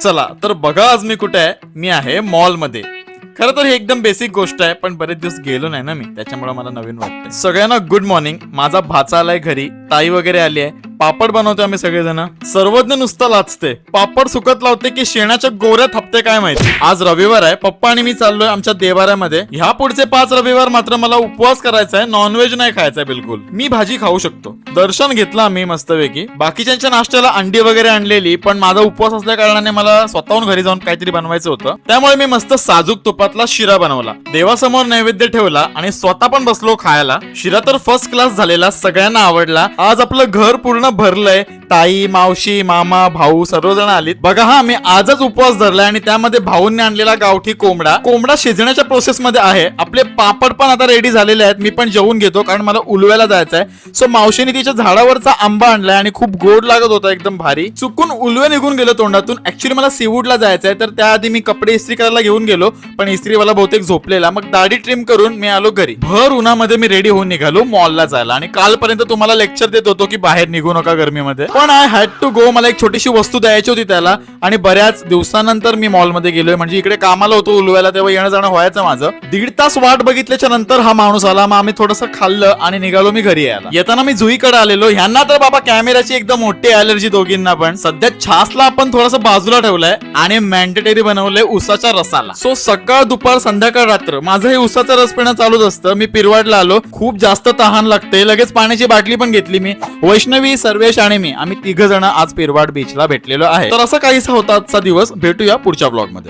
चला तर बघा आज मी कुठे आहे. मी आहे मॉल मध्ये. खरं तर ही एकदम बेसिक गोष्ट आहे, पण बरेच दिवस गेलो नाही ना मी, त्याच्यामुळे मला नवीन वाटतंय. सगळ्यांना गुड मॉर्निंग. माझा भाचा आलाय घरी, ताई वगैरे आली आहे, पापड बनवतोय आम्ही सगळेजण. सर्वज्ञ नुसता लाचते, पापड सुकत लावते की शेणाच्या गोऱ्या थापते काय माहिती. आज रविवार आहे, पप्पा आणि मी चाललोय आमच्या देवाऱ्यामध्ये. ह्या पुढचे 5 रविवार मात्र मला उपवास करायचा आहे, नॉनव्हेज नाही खायचंय बिलकुल. मी भाजी खाऊ शकतो. दर्शन घेतलं आम्ही मस्तपैकी. बाकीच्यांच्या नाश्त्याला अंडी वगैरे आणलेली, पण माझा उपवास असल्या कारणाने मला स्वतःहून घरी जाऊन काहीतरी बनवायचं होतं. त्यामुळे मी मस्त साजूक तुपातला शिरा बनवला, देवासमोर नैवेद्य ठेवला आणि स्वतः पण बसलो खायला. शिरा तर फर्स्ट क्लास झालेला, सगळ्यांना आवडला. आज आपलं घर पूर्ण भरलंय. ताई, मावशी, मामा, भाऊ सर्वजण आलीत. बघा हा, मी आजच उपवास धरलाय आणि त्यामध्ये भाऊंनी आणलेला गावठी कोंबडा शिजण्याच्या प्रोसेस मध्ये आहे. आपले पापड पण आता रेडी झालेले आहेत. मी पण जेवून घेतो कारण मला उलव्याला जायचंय. सो मावशीने तिच्या झाडावरचा आंबा आणलाय आणि खूप गोड लागत होता, एकदम भारी. चुकून उलवे निघून गेलो तोंडातून. ऍक्च्युली मला सीवूडला जायचंय, तर त्याआधी मी कपडे इस्त्री करायला घेऊन गेलो, पण इस्त्रीवाला बहुतेक झोपलेला. मग दाढी ट्रिम करून मी आलो घरी. भर उन्हामध्ये मी रेडी होऊन निघालो मॉलला जायला. आणि कालपर्यंत तुम्हाला लेक्चर देत होतो की बाहेर निघू नका गरमीमध्ये, पण आय हॅड टू गो. मला एक छोटीशी वस्तू द्यायची होती त्याला, आणि बऱ्याच दिवसानंतर मी मॉलमध्ये गेलोय. म्हणजे इकडे कामाला होतो उलव्याला, तेव्हा येणं जाणं व्हायचं माझं. 1.5 तास वाट बघितल्याच्या नंतर हा माणूस आला. मग आम्ही थोडंसं खाल्लं आणि निघालो मी घरी यायला. येताना मी जुईकडे आलेलो. ह्यांना तर बाबा कॅमेराची एकदम मोठी अलर्जी दोघींना पण. सध्या छासला आपण थोडंसं बाजूला ठेवलंय आणि मॅन्डेटरी बनवलंय उसाच्या रसाला. सो सकाळ दुपार संध्याकाळ रात्र माझं हे उसाचा रस पिणं चालूच असतं. मी पिरवाडला आलो, खूप जास्त तहान लागते. लगेच पाण्याची बाटली पण घेतली मी. वैष्णवी, सर्वेश आणि मी, आम्ही 3 जण आज पिरवाड बीचला भेटलेलो आहे. तर असा काहीसा होता आजचा दिवस. भेटूया पुढच्या ब्लॉग मध्ये.